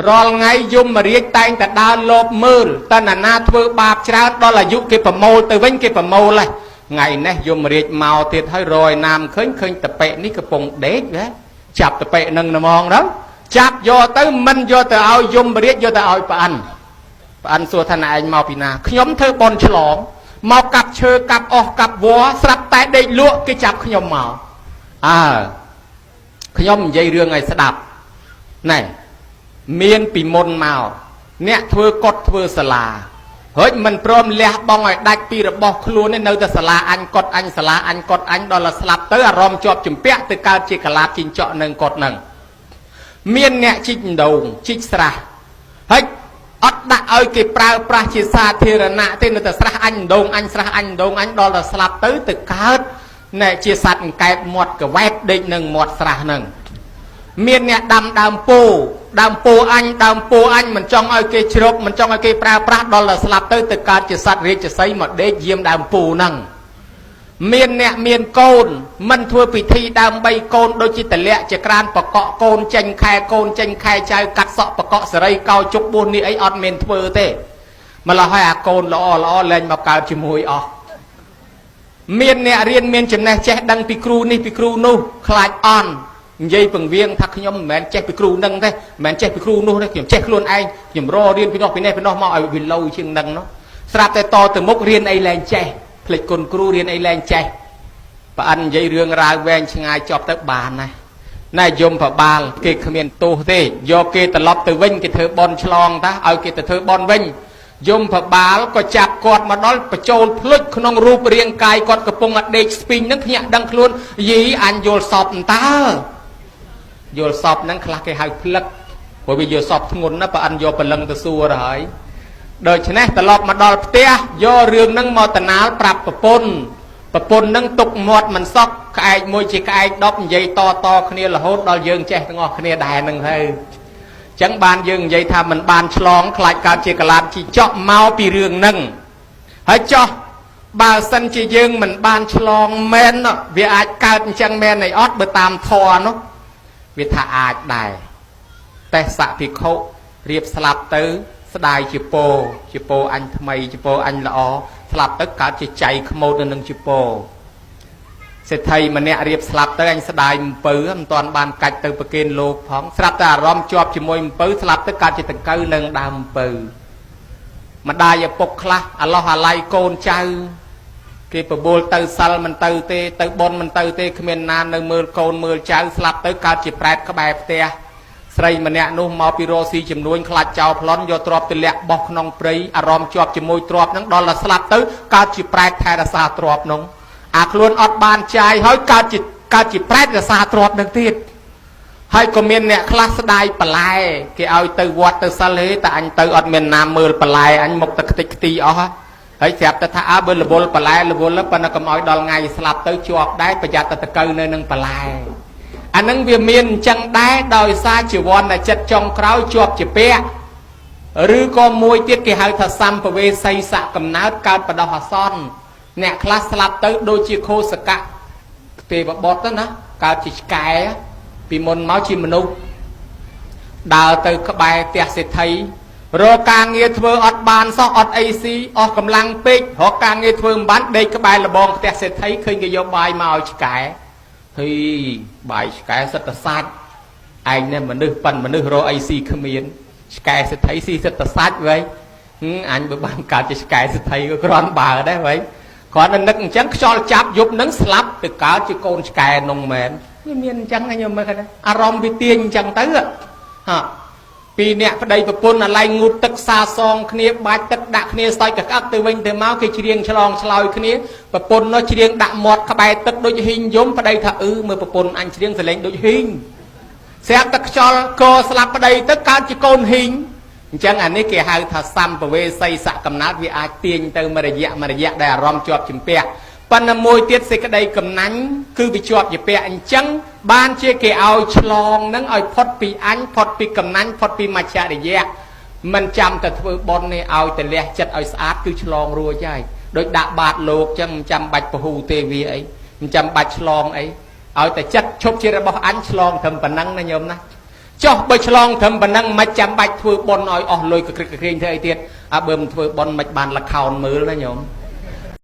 រាល់ថ្ងៃយមរាជតែងតែដើរលបមើលតើណាធ្វើបាបច្រើនដល់អាយុគេប្រមូលទៅវិញគេប្រមូលហើយថ្ងៃនេះយមរាជមកទៀតហើយរយណាមឃើញតប៉ិនេះកំពុងដេកហ៎ចាប់តប៉ិនឹងហ្មងទៅចាប់យកទៅមិនយកទៅឲ្យយមរាជយកទៅឲ្យប្អិនសួរថាណែឯងមកពីណាខ្ញុំធ្វើបន់ឆ្លងមកកាប់ឈើកាប់អស់កាប់វល្លិស្រាប់តែដេកលក់គេចាប់ខ្ញុំមកខ្ញុំនិយាយរឿងឲ្យស្ដាប់ណែមានពីមុនមកអ្នកធ្វើកត់ធ្វើសាលាហើយមិនព្រមលះបង់ឲ្យដាច់ពីរបស់ខ្លួននេះនៅតែសាលាអញកត់អញសាលាអញកត់អញដល់តែស្លាប់ទៅអារម្មណ៍ជាប់ជំពាក់ទៅកើតជាកលាបជីងចក់នឹងកត់នឹងមានអ្នកជីកដងជីកស្រះហើយអត់ដាក់ឲ្យគេប្រើប្រាស់ជាសាធារណៈទេនៅតែស្រះអញដងអញស្រះអញដងអញដល់តែស្លាប់ទៅកើតណែជាសត្វអង្កែបមាត់កវ៉ែតដេកនឹងមាត់ស្រះនឹងមានអ្នកដាំដើមពោអញមិនចង់ឲ្យគេជ្រកមិនចង់ឲ្យគេប្រើប្រាស់ដល់តែស្លាប់ទៅកើតជាសត្វរាជសីមកដេកយាមដើមពោហ្នឹងមានអ្នកមានកូនមិនធ្វើពិធីដើម្បីកូនដូចជាតលាក់ជាក្រានបកក់កូនចេញខែកូនចេញខែចៅកាត់សក់បកក់សេរីកោជុកបួសនេះអីអត់មានធ្វើទេម្ល៉េះហើយអាកូនល្អលែងមកកើតជាមួយអស់មានអ្នករៀនមានចំណេះចេះដឹងពីគ្រូនេះពីគ្រូនោះខ្លាចអន់និយាយពង្រៀងថាខ្ញុំមិនមែនចេះពីគ្រូនឹងទេមិនមែនចេះពីគ្រូនោះទេខ្ញុំចេះខ្លួនឯងខ្ញុំររៀនពីនោះពីនេះមកឲ្យវាឡូវជាងនឹងនោះស្រាប់តែតទៅមុខរៀនអីលែងចេះផ្លេចគុណគ្រូរៀនអីលែងចេះប្រអិននិយាយរឿងរ៉ាវវែងឆ្ងាយចប់ទៅបានណែយមប្របាលគេគ្មានទោសទេយកគេត្រឡប់ទៅវិញគេធ្វើបន់ឆ្លងតាឲ្យគេទៅធ្វើបន់វិញយមប្របាលក៏ចាប់គាត់មកដល់បញ្ចូលភ្លុចក្នុងរូបរាងកាយគាត់កំពុងដេកស្ពីងនឹងភ្ញាក់ដឹងខ្លួនយីអញយល់សពតើយល់សពហ្នឹងខ្លះគេហៅផ្លឹកព្រោះវាយល់សពធ្ងន់ណាប្រអិនយកព្រលឹងទៅសួរទៅហើយដូច្នេះត្រឡប់មកដល់ផ្ទះយករឿងហ្នឹងមកតណាលប្រាប់ប្រពន្ធហ្នឹងទុកមាត់មិនសក់ក្អែកមួយជាក្អែក10និយាយតគ្នារហូតដល់យើងចេះទាំងអស់គ្នាដែរហ្នឹងទៅអញ្ចឹងបានយើងនិយាយថាមិនបានឆ្លងខ្លាចកើតជាកលាបជីចក់មកពីរឿងហ្នឹងហើយចោះបើសិនជាយើងមិនបានឆ្លងមែនវាអាចកើតអញ្ចឹងមែនអីអត់បើតាមធម៌នោះវាថាអាចដែរតែសៈភិក្ខុរៀបស្លាប់ទៅស្ដាយជាពោអញថ្មីជាពោអញល្អស្លាប់ទៅកើតជាចៃខ្មោចនៅនឹងជាពោសេដ្ឋីម្នាក់រៀបស្លាប់ទៅអញស្ដាយអំពៅមិនទាន់បានកាច់ទៅប្រគេនលោកផងស្រាប់តែអារម្មណ៍ជាប់ជាមួយអំពៅស្លាប់ទៅកើតជាតង្កូវនឹងដើមអំពៅម្ដាយឪពុកខ្លះអាឡោះអាឡៃកូនចៅគេបបួលទៅសិលមិនទៅទេទៅបន់មិនទៅទេគ្មានណានៅមើលកូនមើលចៅស្លាប់ទៅកើតជាប្រែតក្បែរផ្ទះស្រីម្នាក់នោះមកពីរស់ស៊ីចំនួនខ្លាចចោលប្លន់យកទ្រព្យទម្លាក់បោះក្នុងព្រៃអារម្មណ៍ជាប់ជាមួយទ្រព្យហ្នឹងដល់តែស្លាប់ទៅកើតជាប្រែតថែរក្សាទ្រព្យហ្នឹងអាខ្លួនអត់បានចាយហើយកើតជាប្រែតរក្សាទ្រព្យហ្នឹងទៀតហើយក៏មានអ្នកខ្លះស្ដាយបន្លែគេឲ្យទៅវត្តទៅសិលហេតែអញទៅអត់មានណាមើលបន្លែអញមុខតែខ្ទេចខ្ទីអស់ហើយស្រាប់តែថាបើរវល់បន្លែរវល់ប៉ុន្តែកុំឲ្យដល់ថ្ងៃស្លាប់ទៅជាប់ដែរប្រយ័ត្នតែតកៅនៅនឹងបន្លែអានឹងវាមានអញ្ចឹងដែរដោយសារជីវ័នចិត្តចុងក្រោយជាប់ជាពាក់ឬក៏មួយទៀតគេហៅថាសម្ភវេសីសៈកំណើតកើតបដោះអាសន្នអ្នកខ្លះស្លាប់ទៅដូចជាខោសកៈទេវបុត្រទៅណាកើតជាឆ្កែពីមុនមកជាមនុស្សដើរទៅក្បែរផ្ទះសេដ្ឋីរកការងារធ្វើអត់បានសោះអត់អីស៊ីអស់កម្លាំងពេករកការងារធ្វើមិនបានដេកក្បែរលបងផ្ទះសេដ្ឋីឃើញគេយកបាយមកឲ្យឆ្កែហើយបាយឆ្កែសិតតែសាច់ឯងនេះមនុស្សប៉ិនមនុស្សរកអីស៊ីគ្មានឆ្កែសេដ្ឋីស៊ីសិតតែសាច់វិញអញបើបានកើតជាឆ្កែសេដ្ឋីក៏គ្រាន់បើដែរវិញគ្រាន់តែនឹកអញ្ចឹងខ្យល់ចាប់យប់នឹងស្លាប់ទៅកើតជាកូនឆ្កែនោះមែនវាមានអញ្ចឹងខ្ញុំមើលឃើញអារម្មណ៍វាទាញអញ្ចឹងទៅពីអ្នកប្តីប្រពន្ធអាឡៃងូតទឹកសាសងគ្នាបាច់ទឹកដាក់គ្នាសើចកក្អឹកទៅវិញទៅមកគេច្រៀងឆ្លងឆ្លើយគ្នាប្រពន្ធនោះច្រៀងដាក់មាត់ក្បែរទឹកដូចហ៊ីងយំប្តីថាមើលប្រពន្ធអញច្រៀងសលេងដូចហ៊ីងស្រាប់តែខ្យល់កស្លាប់ប្តីទៅកើតជាកូនហ៊ីងអញ្ចឹងអានេះគេហៅថាសម្ភវេសីសៈកំណើតវាអាចទាញទៅមួយរយៈដែលអារម្មណ៍ជាប់ជំពាក់ប៉ុន្តែមួយទៀតសេចក្តីកំណាញ់គឺវាជាប់ជាពាក់អញ្ចឹងបានជាគេឲ្យឆ្លងនឹងឲ្យផុតពីអញផុតពីកំណាញ់ផុតពីមច្ឆរិយៈមិនចាំតែធ្វើបុណ្យនេះឲ្យតែលះចិត្តឲ្យស្អាតគឺឆ្លងរួចហើយដូចដាក់បាតលោកអញ្ចឹងមិនចាំបាច់ពហុទេវាអីមិនចាំបាច់ឆ្លងអីឲ្យតែចិត្តឈប់ជារបស់អញឆ្លងត្រឹមប៉ុណ្ណឹងណាញោមណា cho bơi chlong thầm bản năng mà chạm bạch thưa bon nói lôi cực cực kia thế ấy tiệt bơm thưa bon mạch bàn là khảo mớ đó nhổm